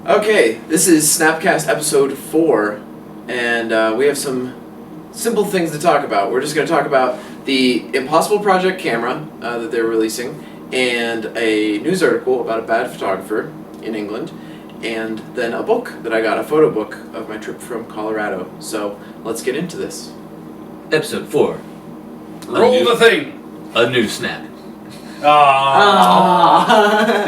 Okay, this is Snapcast episode 4, and we have some simple things to talk about. We're just going to talk about the Impossible Project camera that they're releasing, and a news article about a bad photographer in England, and then a book that I got, a photo book of my trip from Colorado. So let's get into this. Episode 4. Roll the thing! A new snap. Ah.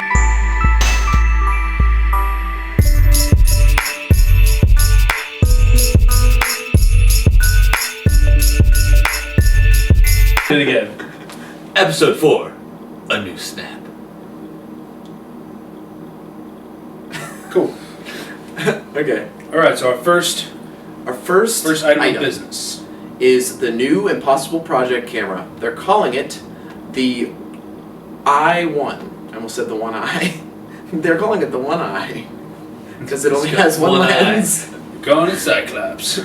Do it again. Episode 4. A new snap. Cool. Okay. Alright, so our first item of business is the new Impossible Project camera. They're calling it the I-1. I almost said the one eye. They're calling it the one eye because it only has one lens. Going at Cyclops.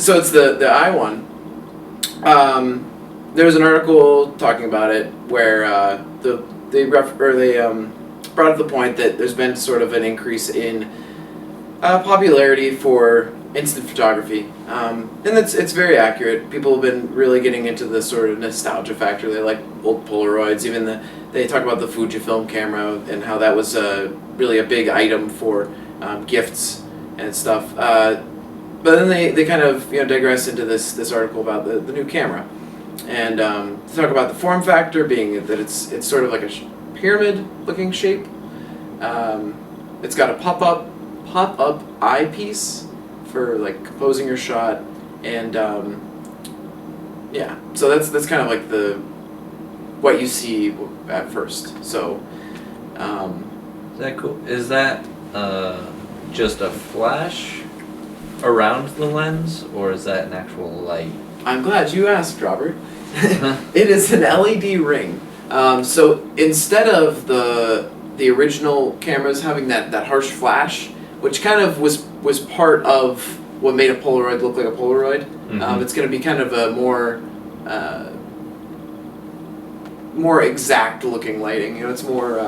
So it's the I-1. There was an article talking about it where they brought up the point that there's been sort of an increase in popularity for instant photography, and it's very accurate. People have been really getting into the sort of nostalgia factor. They like old Polaroids. Even they talk about the Fujifilm camera and how that was really a big item for gifts and stuff. But then they kind of digress into this article about the new camera, and talk about the form factor being that it's sort of like a pyramid looking shape. It's got a pop-up eyepiece for like composing your shot, and yeah, so that's kind of like what you see at first. So Is that cool? Is that just a flash around the lens, or is that an actual light? I'm glad you asked, Robert. It is an LED ring. So instead of the original cameras having that harsh flash, which kind of was part of what made a Polaroid look like a Polaroid, it's going to be kind of a more exact looking lighting. It's more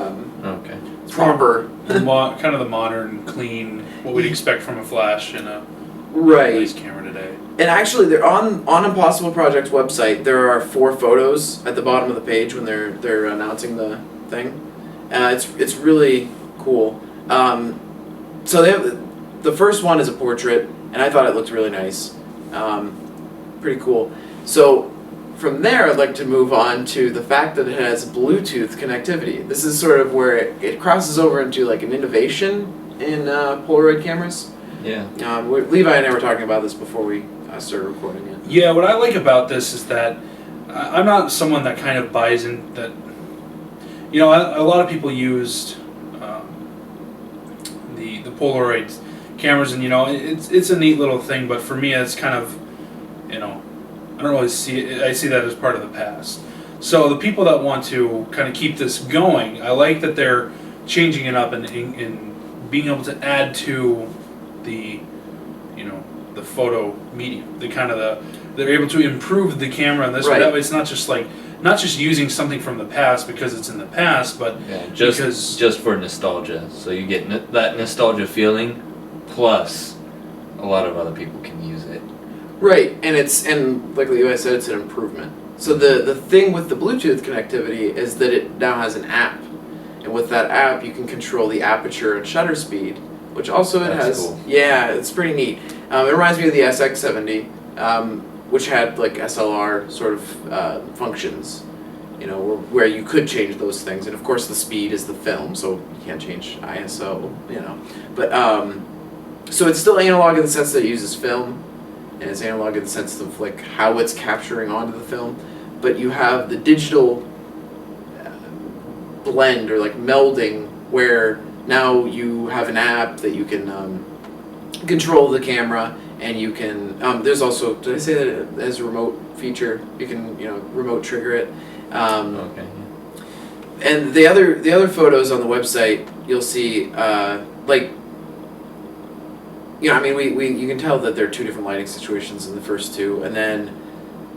Okay. proper. Kind of the modern, clean, what we'd expect from a flash in a Right. police camera today. And actually, they're on Impossible Project's website. There are 4 photos at the bottom of the page when they're announcing the thing. It's really cool. So the first one is a portrait, and I thought it looked really nice. Pretty cool. So from there, I'd like to move on to the fact that it has Bluetooth connectivity. This is sort of where it crosses over into like an innovation in Polaroid cameras. Yeah. Levi and I were talking about this before we started recording it. Yeah, what I like about this is that I'm not someone that kind of buys in that. A lot of people used the Polaroid cameras, and it's a neat little thing. But for me, it's kind of I don't really see it. I see that as part of the past. So the people that want to kind of keep this going, I like that they're changing it up and being able to add to the the photo medium. They're able to improve the camera in this way. That way, it's not just using something from the past because it's in the past, but just for nostalgia. So you get that nostalgia feeling, plus a lot of other people can use it. Right, and like Levi said, it's an improvement. So the thing with the Bluetooth connectivity is that it now has an app, and with that app, you can control the aperture and shutter speed, which also That's has. cool. Yeah, it's pretty neat. It reminds me of the SX70, which had like SLR sort of functions, where you could change those things, and of course the speed is the film, so you can't change ISO, But so it's still analog in the sense that it uses film, and it's analog in the sense of like how it's capturing onto the film, but you have the digital blend or like melding where now you have an app that you can control the camera, and you can there's also, did I say that it has a remote feature? You can remote trigger it. Okay. And the other photos on the website, you'll see you can tell that there are 2 different lighting situations in the first 2, and then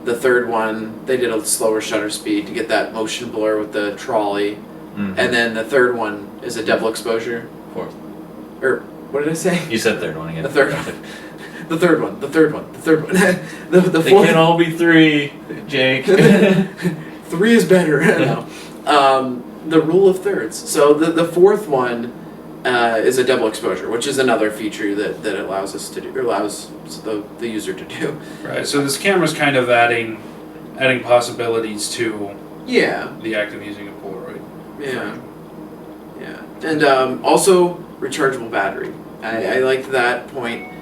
the third one they did a slower shutter speed to get that motion blur with the trolley. And then the third one is a double exposure. Or what did I say? You said third one again. The third one. The third one. The third one. The third one. the They fourth. can all be three, Jake. 3 is better. No. The rule of thirds. So the fourth one is a double exposure, which is another feature that allows us to do, or allows the user to do. Right. So this camera's kind of adding possibilities to Yeah. the act of using a Polaroid. Yeah. Yeah. And also rechargeable battery. I liked that point.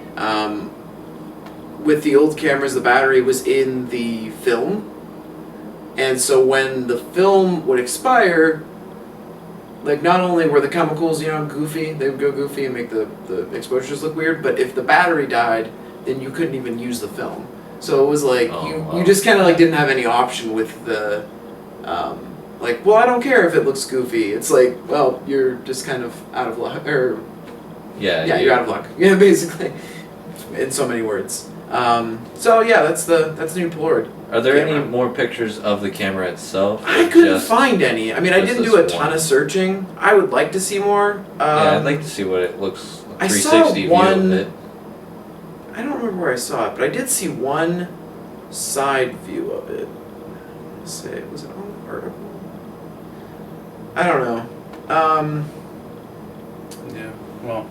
With the old cameras, the battery was in the film. And so when the film would expire, like not only were the chemicals, goofy, they would go goofy and make the exposures look weird, but if the battery died, then you couldn't even use the film. So it was like, you just kind of like didn't have any option with the, well, I don't care if it looks goofy. It's like, well, you're just kind of out of luck, or Yeah, you're out of luck. Yeah, basically, in so many words. So yeah, that's the new Polaroid. Are there camera. any more pictures of the camera itself? I couldn't find any. I mean, I didn't do a ton one? of searching. I would like to see more. Yeah, I'd like to see what it looks. I 360 saw view one. of it. I don't remember where I saw it, but I did see one side view of it. Let's say, was it on the article? I don't know. Yeah. Well,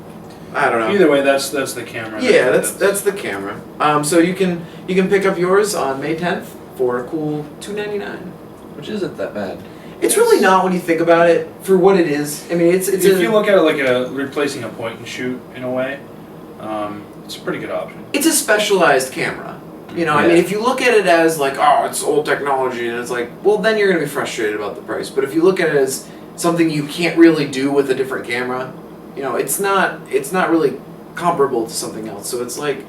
I don't know. either way, that's the camera. Yeah, that's the camera. So you can pick up yours on May 10th for a cool $2.99. Which isn't that bad. It's really not when you think about it for what it is. I mean, it's if you look at it like replacing a point and shoot in a way, it's a pretty good option. It's a specialized camera. I mean, if you look at it as like, oh, it's old technology, and it's like, well, then you're gonna be frustrated about the price. But if you look at it as something you can't really do with a different camera, it's not really comparable to something else. So it's like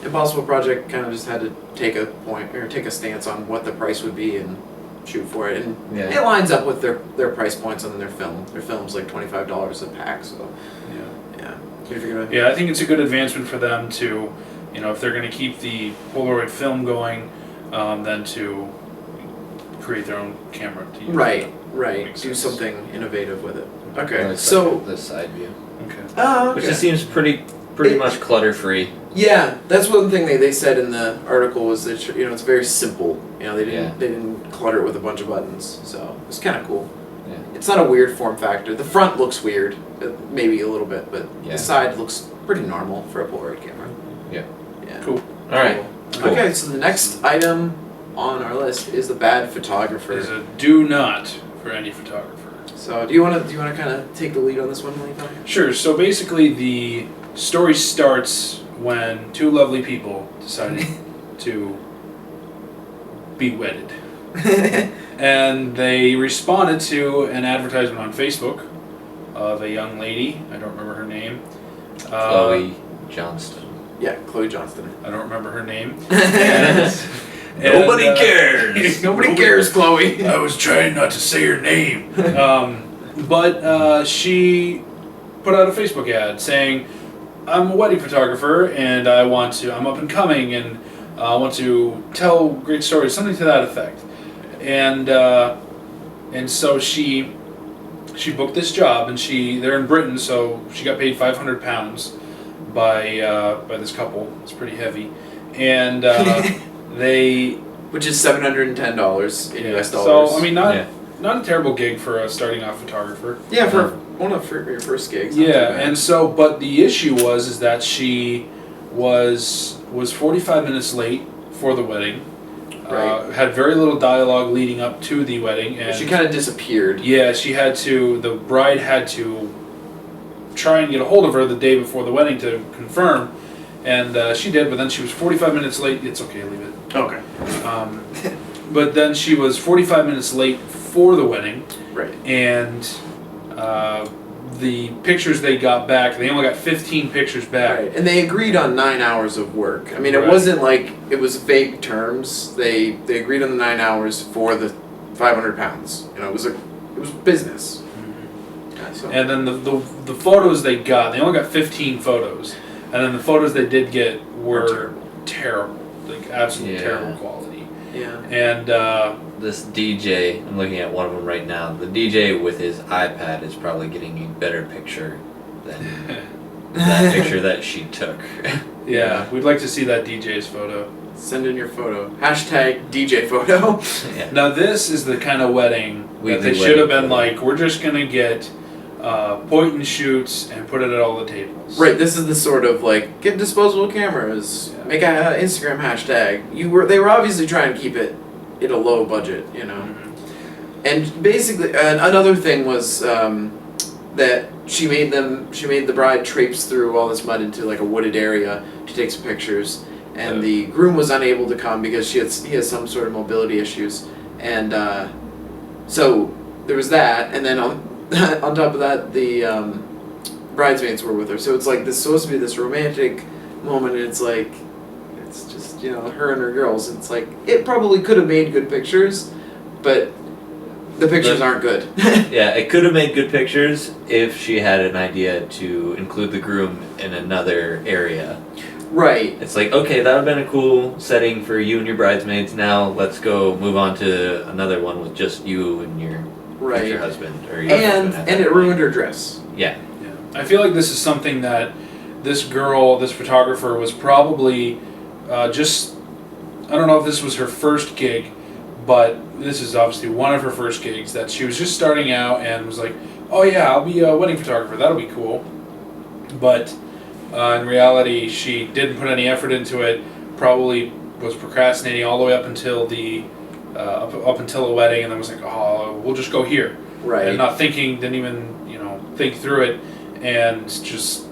Impossible Project kind of just had to take a stance on what the price would be and shoot for it, and it lines up with their price points on their film. Their film's like $25 a pack, so yeah. I think it's a good advancement for them to, if they're going to keep the Polaroid film going, then to create their own camera to use. Right. Do sense. something innovative with it. Okay, Like so this side view, okay. which just seems pretty much clutter free. Yeah, that's one thing they said in the article was that it's very simple. They didn't clutter it with a bunch of buttons, so it's kind of cool. Yeah. It's not a weird form factor. The front looks weird, maybe a little bit, but the side looks pretty normal for a Polaroid camera. Yeah. Cool. All right. Cool. Okay, so the next item on our list is the bad photographer. There's a do not for any photographer. So do you want to kind of take the lead on this one, Levi? Sure. So basically, the story starts when two lovely people decided to be wedded. And they responded to an advertisement on Facebook of a young lady. I don't remember her name. Chloe Johnston. Yeah, Chloe Johnston. I don't remember her name. Nobody cares. Nobody cares, Chloe. I was trying not to say her name. But she put out a Facebook ad saying, I'm a wedding photographer and I'm up and coming and I want to tell great stories, something to that effect. And so she booked this job, and they're in Britain, so she got paid £500 by this couple. It's pretty heavy, and which is $710 in US dollars. So I mean, not a terrible gig for a starting off photographer. Yeah, for one of your first gigs. Yeah, and so but the issue is that she was 45 minutes late for the wedding. Right. Had very little dialogue leading up to the wedding, and she kind of disappeared. Yeah, the bride had to try and get a hold of her the day before the wedding to confirm, and she did, but then she was 45 minutes late. It's okay, leave it. Okay. But then she was 45 minutes late for the wedding. Right. And the pictures they got back, they only got 15 pictures back. Right. And they agreed on 9 hours of work. I mean, it wasn't like it was vague terms. They agreed on the 9 hours for the 500 pounds. It was business. Mm-hmm. Yeah, so. And then the photos they got, they only got 15 photos. And then the photos they did get were terrible. Like absolutely terrible quality. Yeah. And this DJ, I'm looking at one of them right now. The DJ with his iPad is probably getting a better picture than that picture that she took. Yeah, we'd like to see that DJ's photo. Send in your photo. Hashtag DJ photo. Yeah. Now this is the kind of wedding that Weekly they should have wedding been photo. like, we're just gonna get point and shoots and put it at all the tables. Right, this is the sort of like get disposable cameras, Yeah. make a Instagram hashtag. They were obviously trying to keep it at a low budget, you know. Mhm. And basically, another thing was that she made the bride traipse through all this mud into like a wooded area to take some pictures, and the groom was unable to come because he has some sort of mobility issues, and so there was that, and then on on top of that, the bridesmaids were with her, so it's like this supposed to be this romantic moment, and it's like it's just her and her girls. It's like it probably could have made good pictures, but the pictures aren't good. Yeah, it could have made good pictures if she had an idea to include the groom in another area. Right. It's like, okay, that would have been a cool setting for you and your bridesmaids. Now let's go move on to another one with just you and your future husband. Or your husband at And that it point. ruined her dress. Yeah. Yeah. I feel like this is something that this girl, this photographer, was probably just. I don't know if this was her first gig, but this is obviously one of her first gigs that she was just starting out and was like, oh yeah, I'll be a wedding photographer, that'll be cool. But in reality, she didn't put any effort into it, probably was procrastinating all the way up until the wedding, and then was like, oh, we'll just go here. Right. And not thinking, didn't even, think through it, and just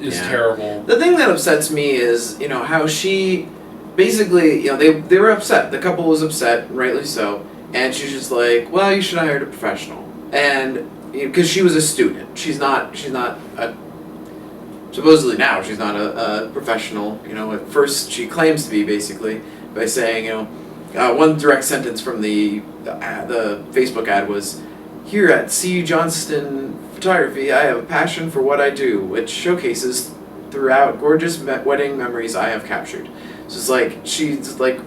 is terrible. The thing that upsets me is, how she basically, they were upset. The couple was upset, rightly so. And she's just like, well, you should have hired a professional. And because she was a student, she's not a. Supposedly now she's not a professional. At first she claims to be, basically, by saying, one direct sentence from the Facebook ad was, "Here at C. Johnston Photography, I have a passion for what I do, which showcases throughout gorgeous wedding memories I have captured." So it's like she's like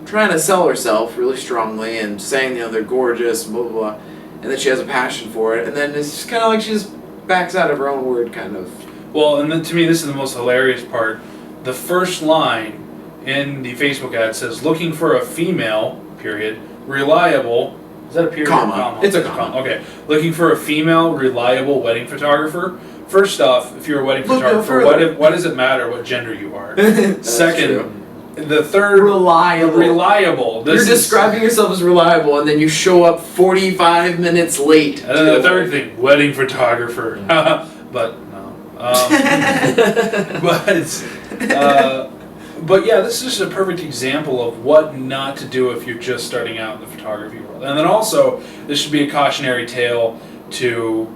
trying to sell herself really strongly and saying they're gorgeous, blah blah blah, and that she has a passion for it, and then it's just kind of like she just backs out of her own word, kind of. Well, and then to me, this is the most hilarious part. The first line in the Facebook ad says, "Looking for a female, period, reliable." Is that a period? Comma. It's a comma. Okay. Looking for a female, reliable wedding photographer. First off, if you're a wedding Look no photographer, further. what does it matter what gender you are? That's Second, true. the third, Reliable. reliable. You're This is, describing yourself as reliable, and then you show up 45 minutes late. and then the third thing, wedding photographer. But no. But yeah, this is just a perfect example of what not to do if you're just starting out in the photography world. And then also, this should be a cautionary tale to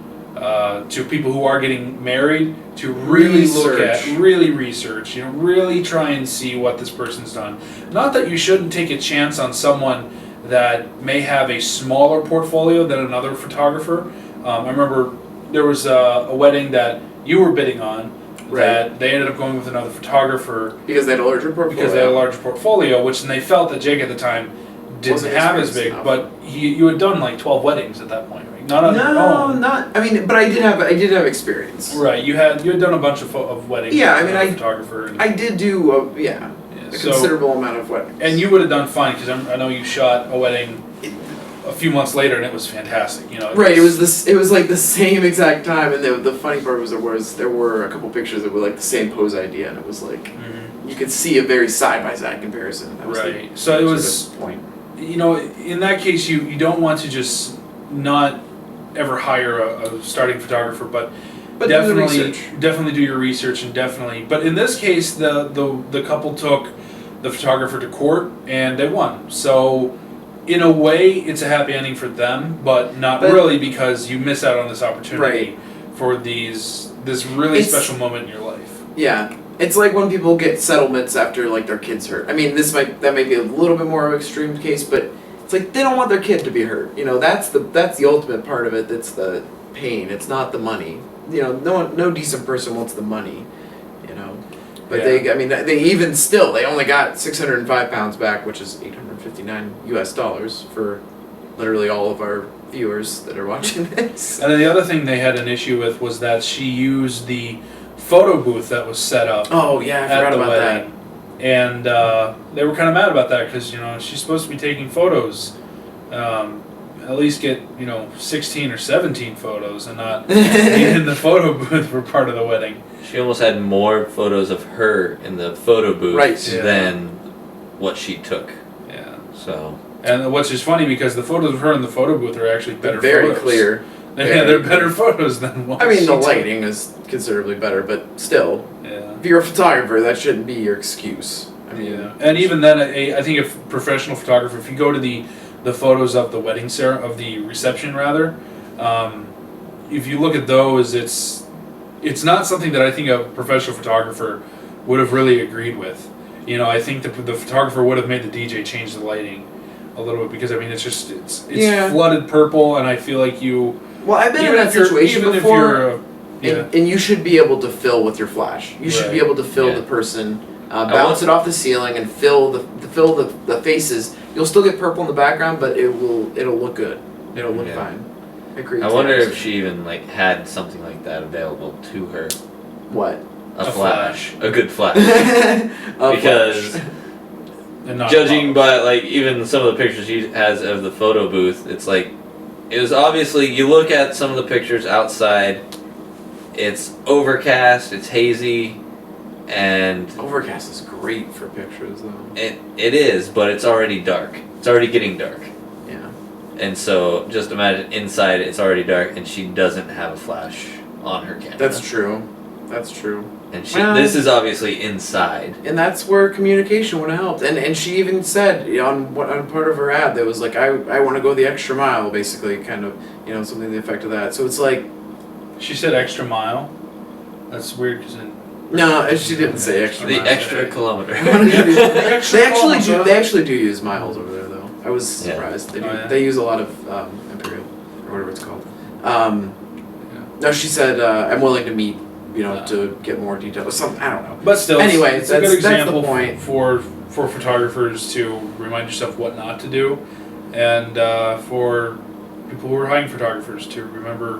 people who are getting married to really look at, really research, really try and see what this person's done. Not that you shouldn't take a chance on someone that may have a smaller portfolio than another photographer. I remember there was a wedding that you were bidding on. Right. That they ended up going with another photographer Because they had a larger portfolio. because they had a larger portfolio, which they felt that Jake at the time didn't Wasn't have as big. experienced But you had done like 12 weddings at that point, right? Not on your No, own. not. I mean, but I did have experience. Right. You had done a bunch of weddings. Yeah, I as mean, a photographer. And, I did do a so, considerable amount of weddings. and you would have done fine because I know you shot a wedding a few months later and it was fantastic. Right, it was like the same exact time, and the funny part was there were a couple pictures that were like the same pose idea, and it was like you could see a very side by side comparison. That was Right. So it was the point. in that case you don't want to just not ever hire a starting photographer, but do the research. definitely do your research, and definitely. But in this case, the couple took the photographer to court and they won. So in a way, it's a happy ending for them, but not really, because you miss out on this opportunity for this really special moment in your life. Yeah, it's like when people get settlements after like their kids hurt. I mean, that may be a little bit more of an extreme case, but it's like they don't want their kid to be hurt. That's the ultimate part of it. That's the pain. It's not the money. No decent person wants the money. But they even still, they only got 605 pounds back, which is $859 US for literally all of our viewers that are watching this. And then the other thing they had an issue with was that she used the photo booth that was set up Oh yeah, I at forgot the about wedding. And they were kind of mad about that because, you know, she's supposed to be taking photos. At least get, 16 or 17 photos and not be in the photo booth for part of the wedding. She almost had more photos of her in the photo booth Right. than what she took. Yeah. So. And what's just funny because the photos of her in the photo booth are actually They're better very photos. clear. Yeah, they're better photos than what I mean, she the took. lighting is considerably better, but still, Yeah. if you're a photographer, that shouldn't be your excuse. I mean, Yeah. And even then, I think a professional photographer, if you go to the photos of the wedding of the reception rather, if you look at those, it's not something that I think a professional photographer would have really agreed with. I think the photographer would have made the DJ change the lighting a little bit because I mean it's Yeah. flooded purple, and I feel like you. well, I've been in even that if you're- situation even if before, you're, yeah. and you should be able to fill with your flash. You should be Right. able to fill Yeah. the person, bounce it off the ceiling, and fill the faces. You'll still get purple in the background, but it'll look good. It'll look Yeah. fine. Agreed. I wonder if she even had something like that available to her. What? A A flash. A good flash. A Because flash. And not judging photos. by even some of the pictures she has of the photo booth, it's it was obviously, you look at some of the pictures outside, it's overcast, it's hazy, and Overcast is great for pictures, though. it is, but it's already dark. It's already getting dark. Yeah. And so just imagine inside it's already dark and she doesn't have a flash on her camera. That's true. That's true. And Well- this is obviously inside. And that's where communication would have helped. And she even said on part of her ad that was like, I want to go the extra mile, basically, kind of, something to the effect of that. So it's like, She said extra mile. That's weird because no, she didn't say extra The mile. extra kilometer. They actually do use miles over there, though. I was Yeah. surprised. They do. Oh, yeah? They use a lot of imperial or whatever it's called. No, she said I'm willing to meet, to get more details. Something I don't know. But still, Anyway, it's a good that's the example point. for photographers to remind yourself what not to do, and for people who are hiring photographers to remember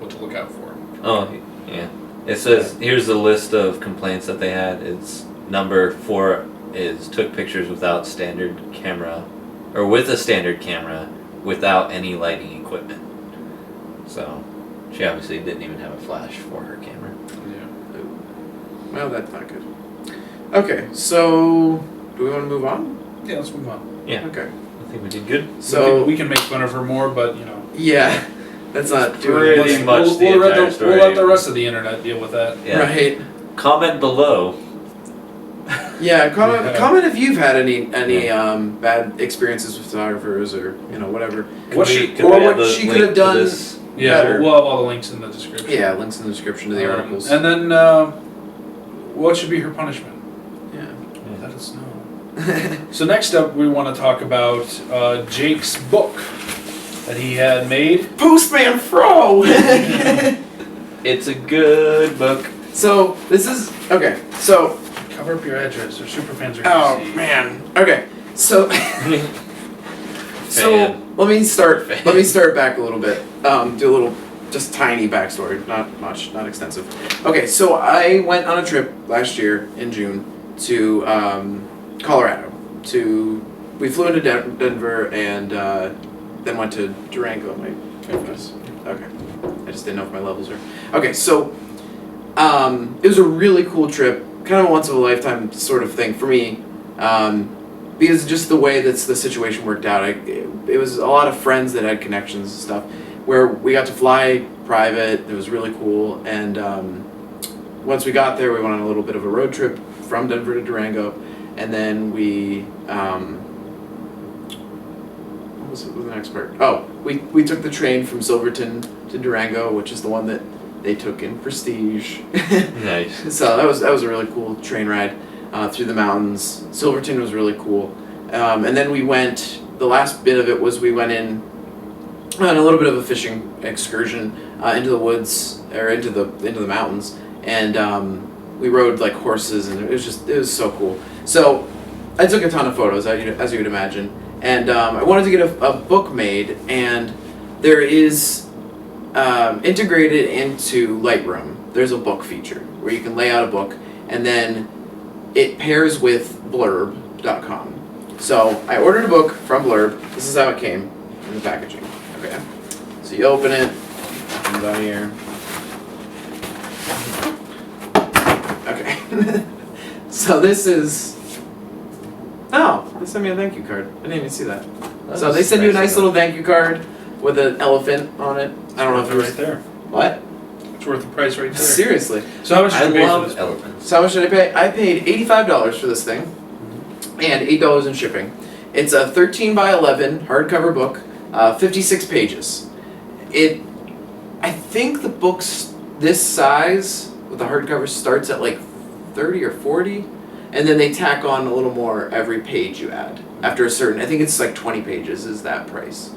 what to look out for. Oh, yeah. It says, here's the list of complaints that they had. It's number 4 is took pictures without standard camera, or with a standard camera, without any lighting equipment. So, she obviously didn't even have a flash for her camera. Yeah. Well, that's not good. Okay, so do we want to move on? Yeah, let's move on. Yeah. Okay. I think we did good. So we can make fun of her more, but yeah, that's not doing Pretty anything. much the entire story. We'll let the rest of the internet deal with that. Yeah. Right. Comment below. Yeah, comment, Yeah. comment if you've had any bad experiences with photographers or whatever. What Could she- we- could or we what have the she could link have to done- this? Yeah, Better. we'll have all the links in the description. Yeah, links in the description to the articles. And then, what should be her punishment? Yeah. Let us know. So next up, we want to talk about Jake's book that he had made. Postman Fro. It's a good book. So this is okay. So Cover up your address, or super fans are oh gonna see. man. Okay. So so Fan. let me start. Fan. Let me start back a little bit. Do a little, just tiny backstory. Not much. Not extensive. Okay. So I went on a trip last year in June to Colorado. We flew into Denver and then went to Durango. Okay. I just didn't know if my levels are. Okay. So it was a really cool trip. Kind of a once in a lifetime sort of thing for me. Because just the way that the situation worked out, it was a lot of friends that had connections and stuff, where we got to fly private. It was really cool, and once we got there, we went on a little bit of a road trip from Denver to Durango, and then we what was the next part? Oh, we took the train from Silverton to Durango, which is the one that they took in Prestige. Nice. So that was a really cool train ride through the mountains. Silverton was really cool, and then we went. The last bit of it was we went in on a little bit of a fishing excursion into the woods or into the mountains, and we rode like horses, and it was so cool. So I took a ton of photos, as you would imagine, and I wanted to get a book made, and there is integrated into Lightroom. There's a book feature where you can lay out a book, and then it pairs with blurb.com. So I ordered a book from Blurb. This is how it came in the packaging. Okay. So you open it. It comes out here. Okay. So this is. Oh, they sent me a thank you card. I didn't even see that. So they send you a nice little thank you card with an elephant on it. I don't know if it was right there. What? It's worth the price right there. Seriously. So how much did I you pay for love this book? elephants. So how much did I pay? I paid $85 for this thing, and $8 in shipping. It's a 13 by 11 hardcover book, 56 pages. I think the book's this size with the hardcover starts at like 30 or 40, and then they tack on a little more every page you add. After a certain, I think it's like 20 pages is that price.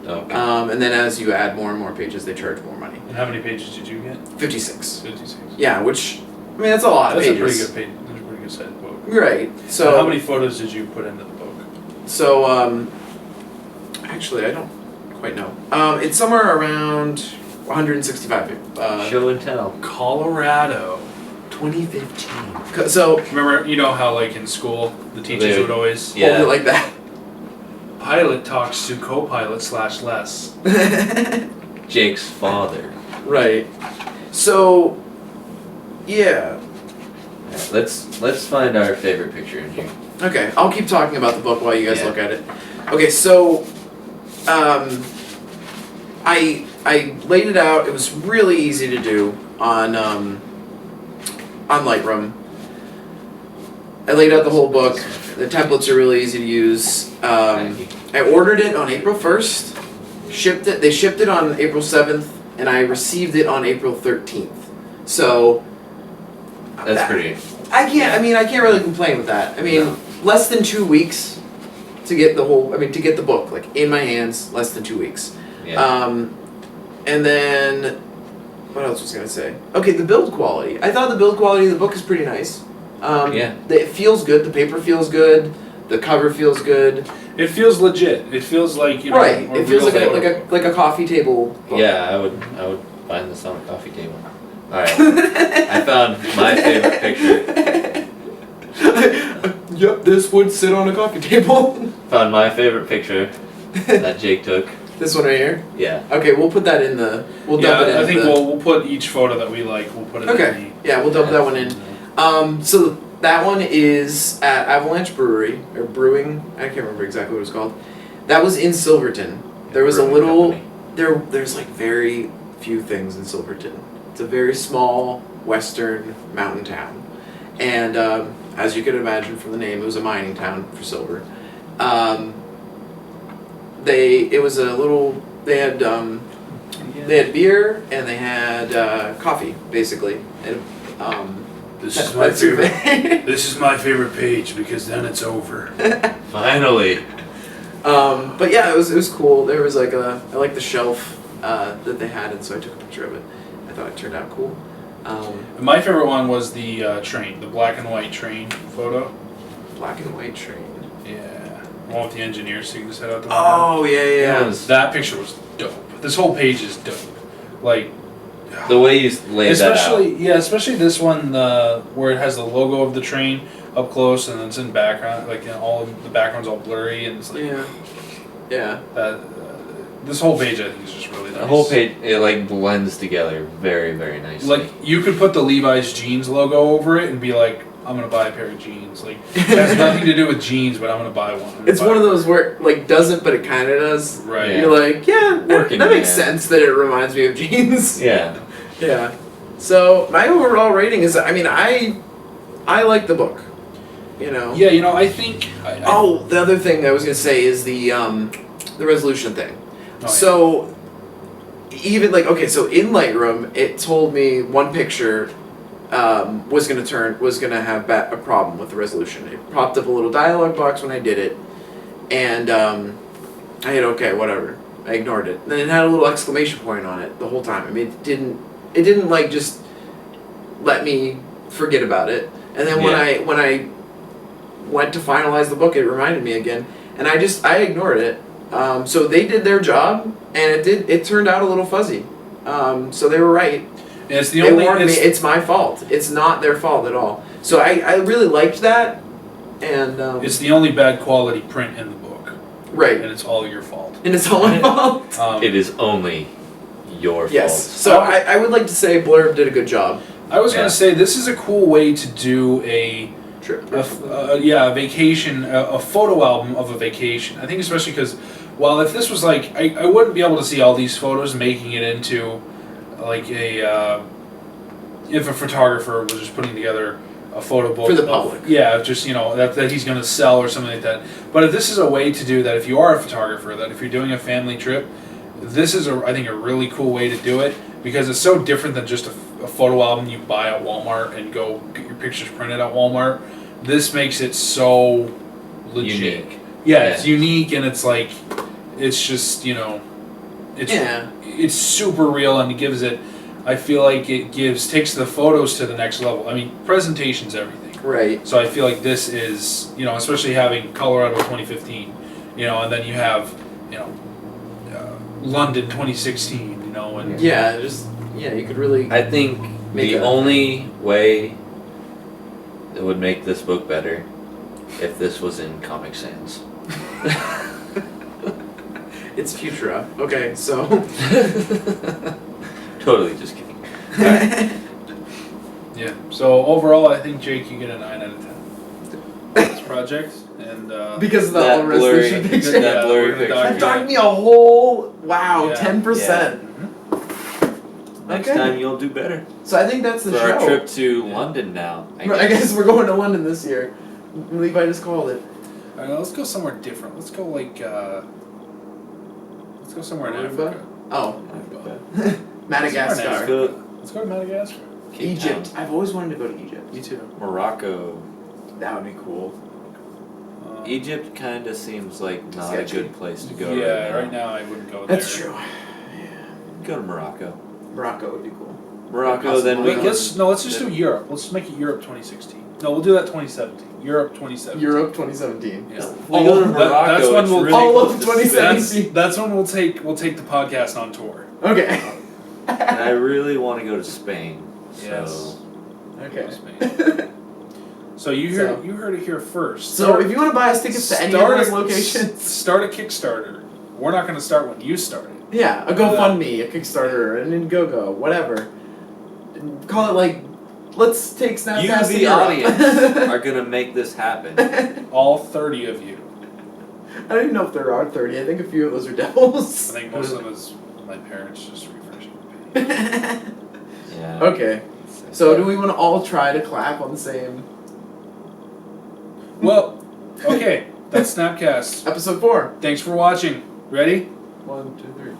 Okay. And then as you add more and more pages, they charge more money. And how many pages did you get? 56. 56. Yeah, which, I mean, that's a lot That's of a pretty pages. good page. That's a pretty good sized book. Right. So And how many photos did you put into the book? So, actually, I don't quite know. It's somewhere around 165. Show and tell. Colorado. 2015. So, Remember, you know how like in school the teachers They- would always Yeah. hold it like that. pilot talks to co-pilot / less. Jake's father. Right. So, yeah. Let's find our favorite picture in here. Okay, I'll keep talking about the book while you guys Yeah. look at it. Okay, so, I laid it out. It was really easy to do on Lightroom. I laid out the whole book. The templates are really easy to use. I ordered it on April 1st. Shipped it. They shipped it on April 7th, and I received it on April 13th. So That's pretty. I can't really complain with that. I mean, No. less than 2 weeks to get to get the book like in my hands. Less than 2 weeks. Yeah. And then what else was I gonna say? Okay, the build quality. I thought the build quality of the book is pretty nice. Yeah. It feels good. The paper feels good. The cover feels good. It feels legit. It feels like, you know, Right. a It feels real like photo. a coffee table book. Yeah, I would find this on a coffee table. Alright. I found my favorite picture. Yep, this would sit on a coffee table. Found my favorite picture that Jake took. This one right here. Yeah. Okay, we'll put that in the. We'll dump it in. I think the, we'll put each photo that we like. We'll put it Okay. Yeah, we'll dump that one in. So that one is at Avalanche Brewery or Brewing. I can't remember exactly what it was called. That was in Silverton. There was a Brewing little. company. There's like very few things in Silverton. It's a very small western mountain town, and as you can imagine from the name, it was a mining town for silver. It was a little. They had beer and they had coffee basically. And, This that- is my that's your favorite. thing. This is my favorite page because then it's over. Finally. But yeah, it was cool. There was like I like the shelf that they had, and so I took a picture of it. I thought it turned out cool. My favorite one was the train, the black and white train photo. Black and white train. Yeah, the one with the engineer sticking his head out the window. Oh yeah, yeah. It was That picture was dope. This whole page is dope. Like, the way you laid that out. especially this one, where it has the logo of the train up close and it's in background, like, you know, all the background's all blurry and it's like Yeah. this whole page I think is just really nice. The whole page, it like blends together very, very nicely. Like, you could put the Levi's jeans logo over it and be like, I'm gonna buy a pair of jeans. Like, it has nothing to do with jeans, but I'm gonna buy one. It's one of those where like doesn't, but it kind of does. Right. Yeah. You're like, yeah, Working that makes man. sense that it reminds me of jeans. Yeah. Yeah. So my overall rating is, I mean, I like the book. You know. Yeah, you know, I think. Oh, the other thing I was gonna say is the resolution thing. yeah. So even like, okay, so in Lightroom, it told me one picture was gonna have a problem with the resolution. It popped up a little dialog box when I did it, and I hit okay, whatever. I ignored it. Then it had a little exclamation point on it the whole time. I mean, it didn't like just let me forget about it. And then when I went to finalize the book, it reminded me again, and I ignored it. So they did their job, and it turned out a little fuzzy. So they were right. And it's the They only. warned me. It's my fault. It's not their fault at all. So I really liked that, and It's the only bad quality print in the book, right, and it's all your fault. and it's all my fault. It is only your Yes. fault. So I would like to say Blurb did a good job. I was Yeah. going to say this is a cool way to do a Trip. a vacation, a photo album of a vacation. I think especially because, well, if this was like, I wouldn't be able to see all these photos making it into like if a photographer was just putting together a photo book For the of- public. yeah, just that he's going to sell or something like that. But if this is a way to do that, if you are a photographer, that if you're doing a family trip, this is I think a really cool way to do it because it's so different than just a photo album you buy at Walmart and go get your pictures printed at Walmart. This makes it so legit. Unique. Yeah, it's unique and it's like, it's just, it's Yeah. it's super real and it gives it, I feel like it takes the photos to the next level. I mean, presentation's everything. Right. So I feel like this is, especially having Colorado 2015, and then you have, London 2016, and Yeah. You could really. I think Make the a- only way that would make this book better if this was in Comic Sans. It's Futura. Okay, so. Totally just kidding. yeah. So overall, I think Jake, you get a 9 out of 10 for this project, and Because of the That whole resolution blurry- picture. that blurry we're picture. That took me a whole Yeah. 10%. Next Okay. time you'll do better. So I think that's the For show. our trip to London now. I guess we're going to London this year. Levi just called it. All right, let's go somewhere different. Let's go let's go somewhere in Aruba? Africa. Oh, Let's Madagascar. go to Madagascar. Cape Egypt. Town. I've always wanted to go to Egypt. Me too. Morocco. That would be cool. Egypt kind of seems like not Sketchy. a good place to go Yeah, right now. I wouldn't go there. That's true. Go to Morocco. Morocco would be cool. Morocco, then we Wait, can... let's just do Europe. Let's make it Europe 2016. No, we'll do that 2017. Europe 2017. Europe 2017. Yeah. We go to That- Morocco, that's when it's we'll really all of close to 2017. That's when we'll take the podcast on tour. Okay. Spain. And I really want to go to Spain. Yes. So Okay. So you heard it here first. So if you want to buy us tickets to any of those locations, start a Kickstarter. We're not going to start when you start it. yeah, a GoFundMe, a Kickstarter, an Indiegogo, whatever. Call it like, let's take Snapcast you, to the Europe. audience, are going to make this happen. All 30 of you. I don't even know if there are 30. I think a few of those are devils. I think most of them is my parents just refreshing the page. Yeah. Okay. So do we want to all try to clap on the same Well, okay. That's Snapcast. episode 4? Thanks for watching. Ready? 1, 2, 3.